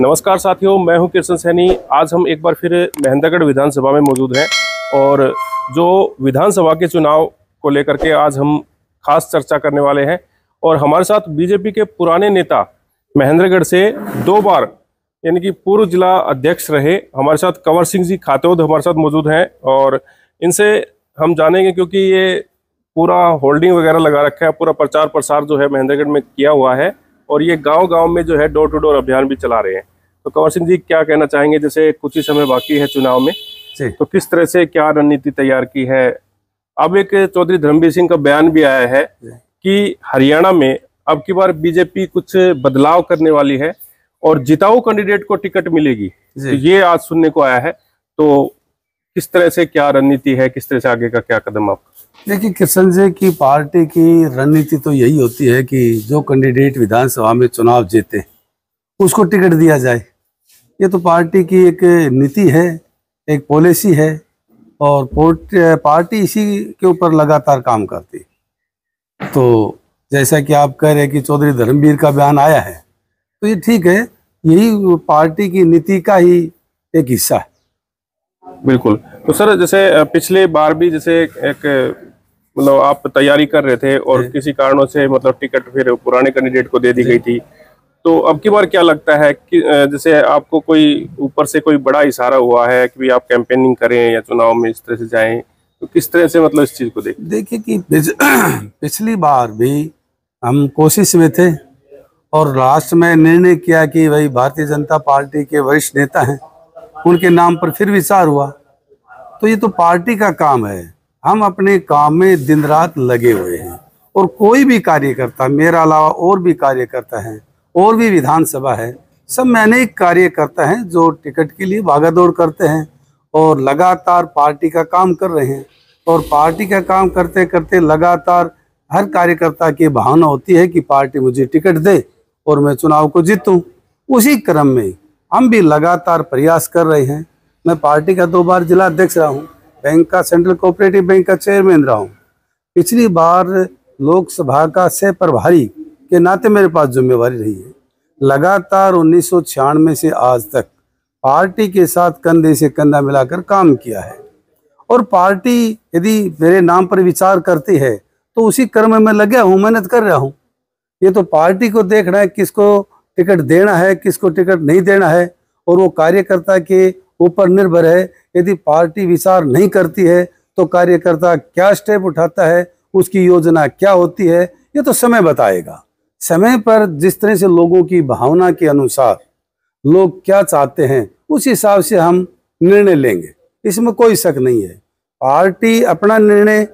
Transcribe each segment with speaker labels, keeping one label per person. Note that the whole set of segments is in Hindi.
Speaker 1: नमस्कार साथियों, मैं हूं कृष्ण सैनी। आज हम एक बार फिर महेंद्रगढ़ विधानसभा में मौजूद हैं और जो विधानसभा के चुनाव को लेकर के आज हम खास चर्चा करने वाले हैं। और हमारे साथ बीजेपी के पुराने नेता, महेंद्रगढ़ से 2 बार यानी कि पूर्व जिला अध्यक्ष रहे, हमारे साथ कंवर सिंह जी खातौद हमारे साथ मौजूद हैं और इनसे हम जानेंगे, क्योंकि ये पूरा होल्डिंग वगैरह लगा रखा है, पूरा प्रचार प्रसार जो है महेंद्रगढ़ में किया हुआ है और ये गांव-गांव में जो है डोर टू डोर अभियान भी चला रहे हैं। तो कंवर सिंह जी क्या कहना चाहेंगे, जैसे कुछ ही समय बाकी है चुनाव में, तो किस तरह से क्या रणनीति तैयार की है? अब एक चौधरी धर्मवीर सिंह का बयान भी आया है कि हरियाणा में अब की बार बीजेपी कुछ बदलाव करने वाली है और जिताऊ कैंडिडेट को टिकट मिलेगी, तो ये आज सुनने को आया है। तो किस तरह से क्या रणनीति है, किस तरह से आगे का क्या कदम आप?
Speaker 2: देखिए किशन जी की पार्टी की रणनीति तो यही होती है कि जो कैंडिडेट विधानसभा में चुनाव जीते उसको टिकट दिया जाए। ये तो पार्टी की एक नीति है, एक पॉलिसी है और पार्टी इसी के ऊपर लगातार काम करती। तो जैसा कि आप कह रहे हैं कि चौधरी धर्मवीर का बयान आया है, तो ये ठीक है, यही पार्टी की नीति का ही एक हिस्सा है।
Speaker 1: बिल्कुल। तो सर, जैसे पिछले बार भी जैसे एक मतलब आप तैयारी कर रहे थे और किसी कारणों से मतलब टिकट फिर पुराने कैंडिडेट को दे दी गई थी, तो अब की बार क्या लगता है कि जैसे आपको कोई ऊपर से कोई बड़ा इशारा हुआ है कि आप कैंपेनिंग करें या चुनाव में इस तरह से जाएं, तो किस तरह से मतलब इस चीज को देखें?
Speaker 2: देखिए कि पिछली बार भी हम कोशिश में थे और लास्ट में निर्णय किया कि भाई भारतीय जनता पार्टी के वरिष्ठ नेता हैं, उनके नाम पर फिर विचार हुआ। तो ये तो पार्टी का काम है, हम अपने काम में दिन रात लगे हुए हैं और कोई भी कार्यकर्ता, मेरा अलावा और भी कार्यकर्ता हैं और भी विधानसभा है, सब में अनेक कार्यकर्ता हैं जो टिकट के लिए भागादौड़ करते हैं और लगातार पार्टी का काम कर रहे हैं। और पार्टी का काम करते करते लगातार हर कार्यकर्ता की भावना होती है कि पार्टी मुझे टिकट दे और मैं चुनाव को जीतूं। उसी क्रम में हम भी लगातार प्रयास कर रहे हैं। मैं पार्टी का 2 बार जिला अध्यक्ष रहा हूँ, बैंक का, सेंट्रल कोऑपरेटिव बैंक का चेयरमैन रहा हूँ। पिछली बार लोकसभा का सह प्रभारी के नाते मेरे पास जिम्मेवारी रही है। लगातार 1996 से आज तक पार्टी के साथ कंधे से कंधा मिलाकर काम किया है और पार्टी यदि मेरे नाम पर विचार करती है तो उसी क्रम में मैं लगा हूँ, मेहनत कर रहा हूँ। ये तो पार्टी को देखना है किसको टिकट देना है, किसको टिकट नहीं देना है, और वो कार्यकर्ता के ऊपर निर्भर है। यदि पार्टी विचार नहीं करती है तो कार्यकर्ता क्या स्टेप उठाता है, उसकी योजना क्या होती है, ये तो समय बताएगा। समय पर जिस तरह से लोगों की भावना के अनुसार लोग क्या चाहते हैं, उस हिसाब से हम निर्णय लेंगे, इसमें कोई शक नहीं है। पार्टी अपना निर्णय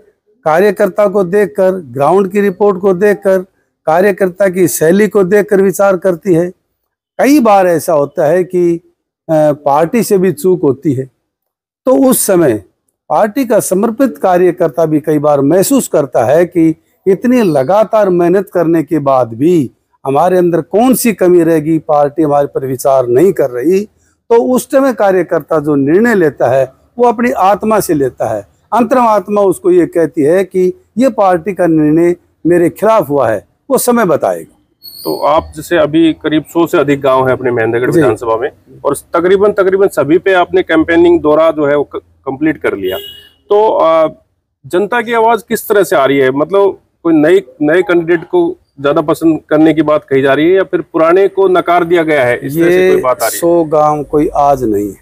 Speaker 2: कार्यकर्ता को देखकर, ग्राउंड की रिपोर्ट को देखकर, कार्यकर्ता की शैली को देखकर विचार करती है। कई बार ऐसा होता है कि पार्टी से भी चूक होती है, तो उस समय पार्टी का समर्पित कार्यकर्ता भी कई बार महसूस करता है कि इतनी लगातार मेहनत करने के बाद भी हमारे अंदर कौन सी कमी रहेगी, पार्टी हमारे पर विचार नहीं कर रही। तो उस समय कार्यकर्ता जो निर्णय लेता है वो अपनी आत्मा से लेता है, अंतरम आत्मा उसको ये कहती है कि ये पार्टी का निर्णय मेरे खिलाफ हुआ है, वो समय बताएगा।
Speaker 1: तो आप जैसे अभी करीब 100 से अधिक गांव है अपने महेंद्रगढ़ विधानसभा में और तकरीबन सभी पे आपने कैंपेनिंग दौरा जो है वो कंप्लीट कर लिया, तो जनता की आवाज किस तरह से आ रही है? मतलब कोई नए कैंडिडेट को ज्यादा पसंद करने की बात कही जा रही है या फिर पुराने को नकार दिया गया है, इस तरह से कोई बात आ रही है?
Speaker 2: 100 गांव कोई आज नहीं है,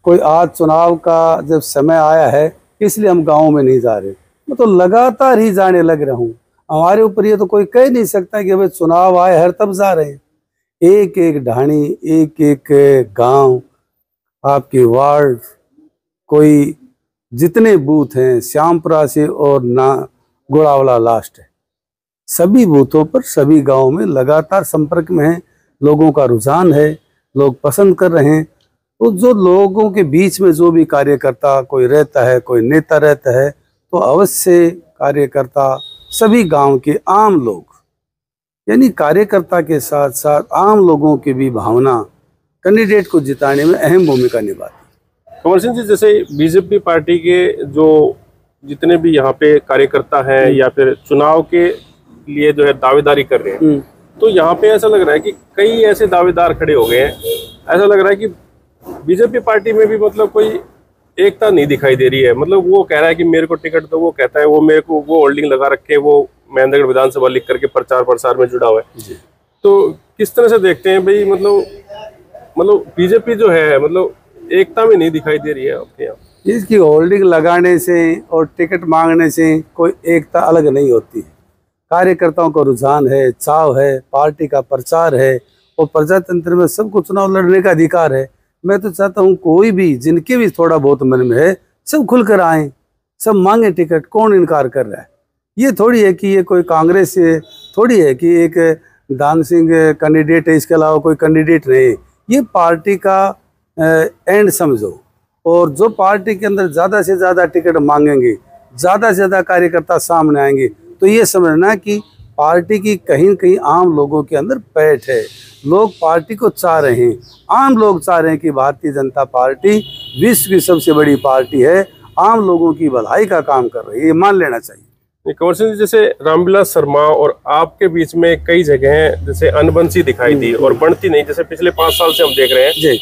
Speaker 2: कोई आज चुनाव का जब समय आया है इसलिए हम गाँव में नहीं जा रहे, मैं तो लगातार ही जाने लग रहा हूँ। हमारे ऊपर ये तो कोई कह नहीं सकता कि भाई चुनाव आए हर तब जा रहे हैं। एक एक ढाणी, एक एक गांव, आपके वार्ड, कोई जितने बूथ हैं, श्यामपुरा से और ना गोड़ावाला लास्ट है, सभी बूथों पर, सभी गांवों में लगातार संपर्क में हैं। लोगों का रुझान है, लोग पसंद कर रहे हैं। तो जो लोगों के बीच में जो भी कार्यकर्ता कोई रहता है, कोई नेता रहता है, तो अवश्य कार्यकर्ता, सभी गांव के आम लोग, यानी कार्यकर्ता के साथ साथ आम लोगों की भी भावना कैंडिडेट को जिताने में अहम भूमिका निभाती है।
Speaker 1: कंवर सिंह जी, जैसे बीजेपी पार्टी के जो जितने भी यहाँ पे कार्यकर्ता हैं या फिर चुनाव के लिए जो है दावेदारी कर रहे हैं, तो यहाँ पे ऐसा लग रहा है कि कई ऐसे दावेदार खड़े हो गए हैं, ऐसा लग रहा है कि बीजेपी पार्टी में भी मतलब कोई एकता नहीं दिखाई दे रही है। मतलब वो कह रहा है कि मेरे को टिकट दो, वो कहता है वो मेरे को, वो होल्डिंग लगा रखे, वो महेंद्रगढ़ विधानसभा लिख करके प्रचार प्रसार में जुड़ा हुआ है। तो किस तरह से देखते हैं भाई, मतलब बीजेपी जो है मतलब एकता में नहीं दिखाई दे रही है आपके यहाँ?
Speaker 2: इसकी होल्डिंग लगाने से और टिकट मांगने से कोई एकता अलग नहीं होती है। कार्यकर्ताओं का रुझान है, चाव है, पार्टी का प्रचार है और प्रजातंत्र में सबको चुनाव लड़ने का अधिकार है। मैं तो चाहता हूँ कोई भी, जिनके भी थोड़ा बहुत मन में है, सब खुलकर आए, सब मांगे टिकट। कौन इनकार कर रहा है? ये थोड़ी है कि ये कोई कांग्रेस से थोड़ी है कि एक दान सिंह कैंडिडेट है, इसके अलावा कोई कैंडिडेट नहीं। ये पार्टी का एंड समझो, और जो पार्टी के अंदर ज़्यादा से ज़्यादा टिकट मांगेंगे, ज़्यादा से ज़्यादा कार्यकर्ता सामने आएंगे, तो ये समझना कि पार्टी की कहीं न कहीं आम लोगों के अंदर पैठ है। लोग पार्टी को चाह रहे हैं, आम लोग चाह रहे हैं कि भारतीय जनता पार्टी विश्व की सबसे बड़ी पार्टी है, आम लोगों की भलाई का काम कर रही है, ये मान लेना चाहिए।
Speaker 1: कंवर सिंह जी, जैसे रामविलास शर्मा और आपके बीच में कई जगह जैसे अनबंसी दिखाई दी और बनती नहीं, जैसे पिछले 5 साल से हम देख रहे हैं
Speaker 2: जी,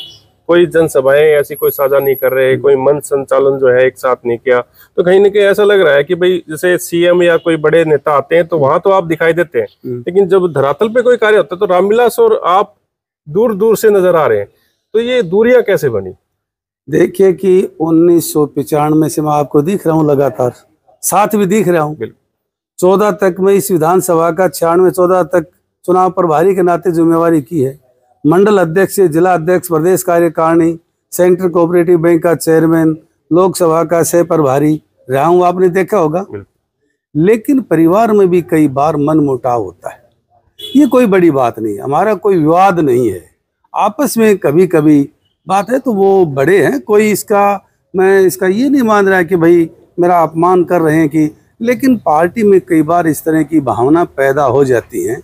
Speaker 1: कोई जनसभाएं ऐसी कोई साझा नहीं कर रहे, कोई मंच संचालन जो है एक साथ नहीं किया। तो कहीं ना कहीं ऐसा लग रहा है कि भाई जैसे सीएम या कोई बड़े नेता आते हैं तो वहां तो आप दिखाई देते हैं, लेकिन जब धरातल पे कोई कार्य होता है तो रामविलास और आप दूर दूर से नजर आ रहे हैं। तो ये दूरियां कैसे बनी?
Speaker 2: देखिए कि 1995 से मैं आपको दिख रहा हूँ, लगातार साथ भी दिख रहा हूँ। 14 तक मैं इस विधानसभा का 96-14 तक चुनाव प्रभारी के नाते जिम्मेवारी की है। मंडल अध्यक्ष से जिला अध्यक्ष, प्रदेश कार्यकारिणी, सेंट्रल कोऑपरेटिव बैंक का चेयरमैन, लोकसभा का सह प्रभारी रहा हूँ, आपने देखा होगा। लेकिन परिवार में भी कई बार मन मुटाव होता है, ये कोई बड़ी बात नहीं, हमारा कोई विवाद नहीं है, आपस में कभी कभी बात है, तो वो बड़े हैं, कोई मैं इसका ये नहीं मान रहा है कि भाई मेरा अपमान कर रहे हैं कि, लेकिन पार्टी में कई बार इस तरह की भावना पैदा हो जाती है।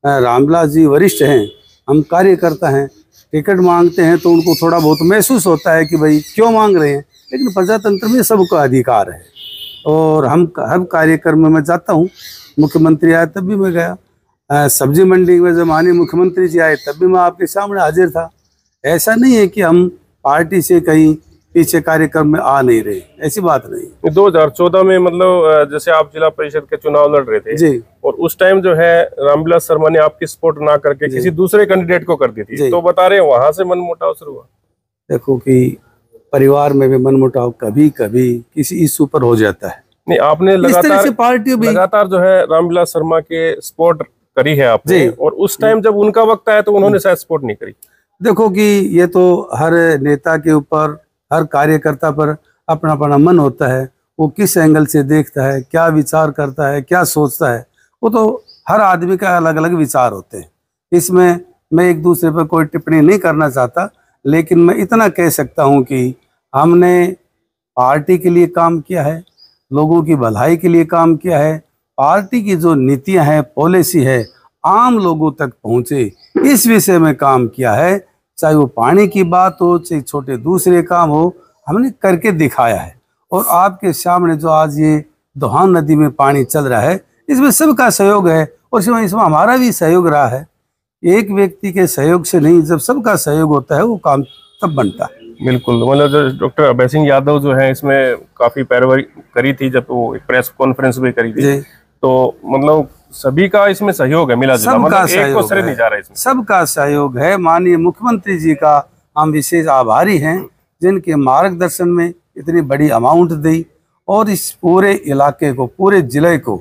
Speaker 2: रामविलास जी वरिष्ठ हैं, हम कार्यकर्ता हैं, टिकट मांगते हैं तो उनको थोड़ा बहुत महसूस होता है कि भाई क्यों मांग रहे हैं, लेकिन प्रजातंत्र में सबका अधिकार है। और हम हर कार्यक्रम में मैं जाता हूँ, मुख्यमंत्री आए तब भी मैं गया, सब्जी मंडी में जब माननीय मुख्यमंत्री जी आए तब भी मैं आपके सामने हाजिर था। ऐसा नहीं है कि हम पार्टी से कहीं पीछे कार्यक्रम में आ नहीं रहे, ऐसी बात नहीं।
Speaker 1: 2014 में मतलब जैसे आप जिला परिषद के चुनाव लड़ रहे थे
Speaker 2: जी,
Speaker 1: और उस टाइम जो है रामविलास शर्मा ने आपकी सपोर्ट ना करके किसी दूसरे कैंडिडेट को कर दी थी, तो बता रहे हैं वहां से मनमुटाव शुरू हुआ।
Speaker 2: देखो कि परिवार में भी मनमुटाव कभी कभी किसी इशू पर हो जाता है।
Speaker 1: नहीं, आपने लगातार जो है रामविलास शर्मा के सपोर्ट करी है आपने, और उस टाइम जब उनका वक्त आया तो उन्होंने शायद सपोर्ट नहीं करी।
Speaker 2: देखो कि ये तो हर नेता के ऊपर, हर कार्यकर्ता पर अपना अपना मन होता है, वो किस एंगल से देखता है, क्या विचार करता है, क्या सोचता है, वो तो हर आदमी का अलग अलग विचार होते हैं। इसमें मैं एक दूसरे पर कोई टिप्पणी नहीं करना चाहता, लेकिन मैं इतना कह सकता हूँ कि हमने पार्टी के लिए काम किया है, लोगों की भलाई के लिए काम किया है, पार्टी की जो नीतियाँ हैं, पॉलिसी है, आम लोगों तक पहुँचे, इस विषय में काम किया है। चाहे वो पानी की बात हो, चाहे छोटे दूसरे काम हो, हमने करके दिखाया है। और आपके सामने जो आज ये दोहान नदी में पानी चल रहा है, इसमें सबका सहयोग है, और इसमें हमारा भी सहयोग रहा है। एक व्यक्ति के सहयोग से नहीं, जब सबका सहयोग होता है वो काम तब बनता है।
Speaker 1: बिल्कुल, मतलब जो डॉक्टर अभय सिंह यादव जो है इसमें काफी पैरवी करी थी, जब वो एक प्रेस कॉन्फ्रेंस भी करी थी, तो मतलब सभी का इसमें सहयोग है, मिला जुला, मतलब एक को श्रेय नहीं जा रहा है, इसमें सबका सहयोग है।
Speaker 2: माननीय मुख्यमंत्री जी का हम विशेष आभारी हैं, जिनके मार्गदर्शन में इतनी बड़ी अमाउंट दी और इस पूरे इलाके को, पूरे जिले को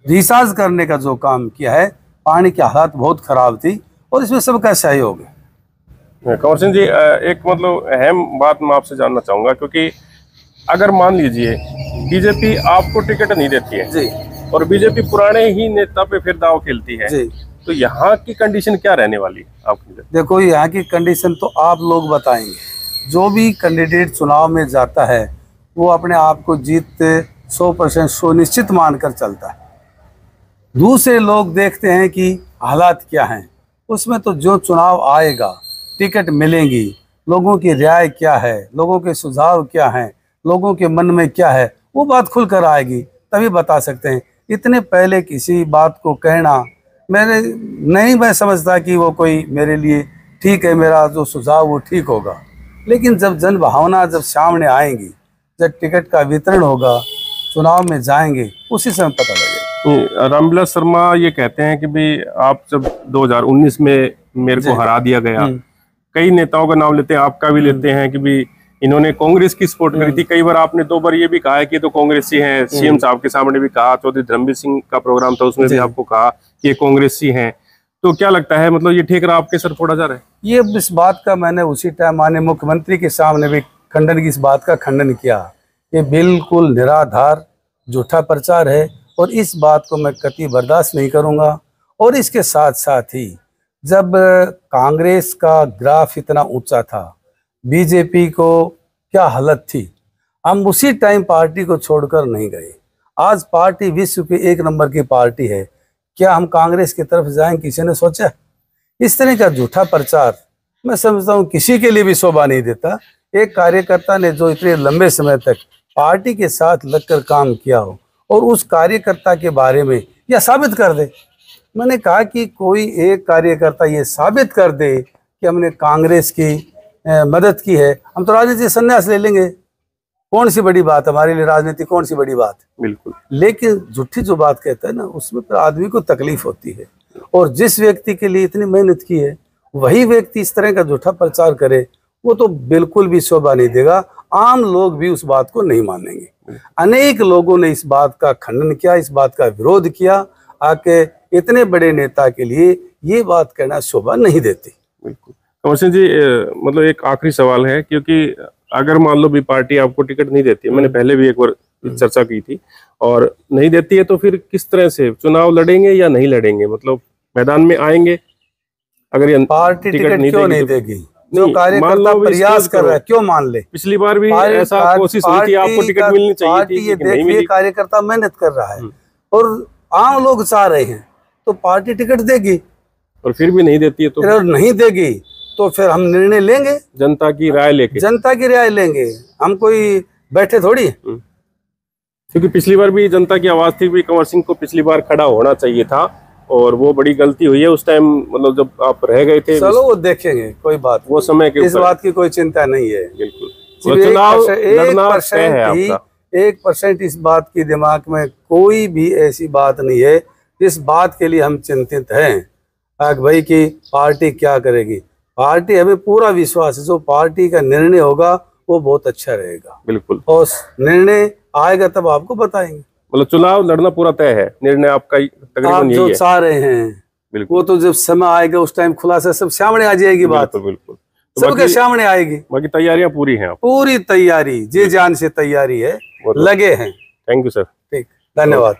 Speaker 2: रिचार्ज करने का जो काम किया है। पानी की हालत बहुत खराब थी और इसमें सबका सहयोग है।
Speaker 1: कंवर सिंह जी, एक मतलब अहम बात मैं आपसे जानना चाहूंगा, क्योंकि अगर मान लीजिए बीजेपी आपको टिकट नहीं देती है
Speaker 2: जी,
Speaker 1: और बीजेपी पुराने ही नेता पे फिर दाव खेलती है जी, तो यहाँ की कंडीशन क्या रहने वाली है आपकी? देखो,
Speaker 2: यहाँ की कंडीशन तो आप लोग बताएंगे। जो भी कैंडिडेट चुनाव में जाता है वो अपने आप को जीत 100% सुनिश्चित मानकर चलता है। दूसरे लोग देखते हैं कि हालात क्या हैं, उसमें तो जो चुनाव आएगा, टिकट मिलेंगी, लोगों की राय क्या है, लोगों के सुझाव क्या हैं, लोगों के मन में क्या है, वो बात खुलकर आएगी, तभी बता सकते हैं। इतने पहले किसी बात को कहना मैंने नहीं, मैं समझता कि वो कोई मेरे लिए ठीक है, मेरा जो सुझाव वो ठीक होगा। लेकिन जब जन भावना जब सामने आएंगी, जब टिकट का वितरण होगा, चुनाव में जाएंगे, उसी समय पता लगेगा।
Speaker 1: रामविलास शर्मा ये कहते हैं कि भाई आप जब 2019 में मेरे को हरा दिया गया, कई नेताओं का नाम लेते हैं, आपका भी लेते हैं कि भाई इन्होंने कांग्रेस की सपोर्ट करी थी। कई बार आपने 2 बार ये भी कहा है कि तो कांग्रेसी हैं, सीएम साहब के सामने भी कहा, चौधरी धर्मवीर सिंह का प्रोग्राम था उसमें भी आपको कहा कि ये कांग्रेसी हैं। तो क्या लगता है, मतलब ये ठेकरा आपके सर फोड़ा जा रहा है?
Speaker 2: ये इस बात का मैंने उसी टाइम माननीय मुख्यमंत्री के सामने भी खंडन की, इस बात का खंडन किया। ये बिल्कुल निराधार झूठा प्रचार है और इस बात को मैं कतई बर्दाश्त नहीं करूंगा। और इसके साथ साथ ही जब कांग्रेस का ग्राफ इतना ऊंचा था, बीजेपी को क्या हालत थी, हम उसी टाइम पार्टी को छोड़कर नहीं गए। आज पार्टी विश्व की 1 नंबर की पार्टी है, क्या हम कांग्रेस की तरफ जाएं, किसी ने सोचा? इस तरह का झूठा प्रचार मैं समझता हूँ किसी के लिए भी शोभा नहीं देता। एक कार्यकर्ता ने जो इतने लंबे समय तक पार्टी के साथ लगकर काम किया हो और उस कार्यकर्ता के बारे में यह साबित कर दे। मैंने कहा कि कोई एक कार्यकर्ता ये साबित कर दे कि हमने कांग्रेस की मदद की है, हम तो राजनीति संन्यास ले लेंगे। कौन सी बड़ी बात, हमारे लिए राजनीति कौन सी बड़ी बात?
Speaker 1: बिल्कुल।
Speaker 2: लेकिन झूठी जो बात कहता है ना, उसमें फिर आदमी को तकलीफ होती है। और जिस व्यक्ति के लिए इतनी मेहनत की है, वही व्यक्ति इस तरह का झूठा प्रचार करे, वो तो बिल्कुल भी शोभा नहीं देगा। आम लोग भी उस बात को नहीं मानेंगे। अनेक लोगों ने इस बात का खंडन किया, इस बात का विरोध किया। आके इतने बड़े नेता के लिए ये बात कहना शोभा नहीं देती।
Speaker 1: बिल्कुल। कंवर सिंह जी, मतलब एक आखिरी सवाल है, क्योंकि अगर मान लो भी पार्टी आपको टिकट नहीं देती है, मैंने पहले भी एक बार चर्चा की थी, और नहीं देती है तो फिर किस तरह से चुनाव लड़ेंगे या नहीं लड़ेंगे, मतलब मैदान में आएंगे? अगर ये
Speaker 2: पार्टी टिकट क्यों नहीं देगी? जो कार्यकर्ता प्रयास कर रहा है क्यों मान ले?
Speaker 1: पिछली बार भी ऐसा कोशिश हुई थी, आपको टिकट मिलनी चाहिए थी,
Speaker 2: ये देखिए कार्यकर्ता मेहनत कर रहा है और आम लोग चाह रहे हैं, तो पार्टी टिकट देगी।
Speaker 1: और फिर भी नहीं देती है तो?
Speaker 2: फिर नहीं देगी तो फिर हम निर्णय लेंगे,
Speaker 1: जनता की राय लेके।
Speaker 2: जनता की राय लेंगे, हम कोई बैठे थोड़ी।
Speaker 1: क्योंकि पिछली बार भी जनता की आवाज थी भी कंवर सिंह को पिछली बार खड़ा होना चाहिए था, और वो बड़ी गलती हुई है उस टाइम, मतलब जब आप रह गए थे।
Speaker 2: चलो वो देखेंगे, कोई बात
Speaker 1: वो समय के
Speaker 2: इस बात की कोई चिंता नहीं है।
Speaker 1: बिल्कुल।
Speaker 2: 1% इस बात की दिमाग में कोई भी ऐसी बात नहीं है। इस बात के लिए हम चिंतित हैं भाई कि पार्टी क्या करेगी। पार्टी, हमें पूरा विश्वास है जो पार्टी का निर्णय होगा वो बहुत अच्छा रहेगा।
Speaker 1: बिल्कुल।
Speaker 2: और निर्णय आएगा तब आपको बताएंगे।
Speaker 1: मतलब चुनाव लड़ना पूरा तय है, निर्णय आपका तकरीबन यही है।
Speaker 2: आप जो चाह रहे हैं बिल्कुल, वो तो जब समय आएगा उस टाइम खुलासा सब सामने आ जाएगी। बात
Speaker 1: बिल्कुल
Speaker 2: सबके सामने आएगी।
Speaker 1: बाकी तैयारियां पूरी हैं?
Speaker 2: पूरी तैयारी, जी जान से तैयारी है, लगे हैं।
Speaker 1: Thank you sir.
Speaker 2: ठीक, धन्यवाद।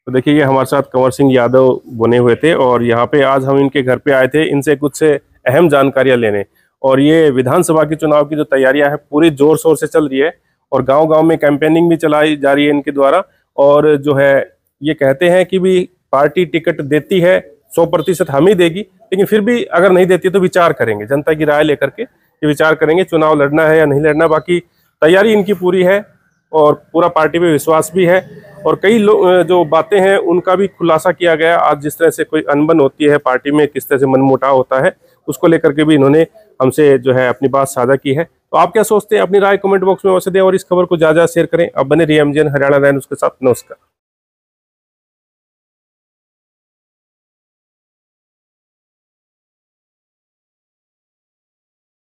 Speaker 1: तो देखिए, ये हमारे साथ कंवर सिंह यादव बने हुए थे, और यहाँ पे आज हम इनके घर पे आए थे इनसे कुछ अहम जानकारियां लेने। और ये विधानसभा के चुनाव की जो तैयारियां हैं पूरी जोर शोर से चल रही है, और गांव-गांव में कैंपेनिंग भी चलाई जा रही है इनके द्वारा। और जो है ये कहते हैं कि भी पार्टी टिकट देती है 100% हम ही देगी, लेकिन फिर भी अगर नहीं देती तो विचार करेंगे, जनता की राय लेकर के ये विचार करेंगे चुनाव लड़ना है या नहीं लड़ना। बाकी तैयारी इनकी पूरी है और पूरा पार्टी पे विश्वास भी है, और कई जो बातें हैं उनका भी खुलासा किया गया। आज जिस तरह से कोई अनबन होती है पार्टी में, किस तरह से मनमुटाव होता है, उसको लेकर के भी इन्होंने हमसे जो है अपनी बात साझा की है। तो आप क्या सोचते हैं, अपनी राय कमेंट बॉक्स में अवश्य दें, और इस खबर को ज्यादा शेयर करें। अब बने रहिए एमजीएन हरियाणा न्यूज़ के साथ। नमस्कार।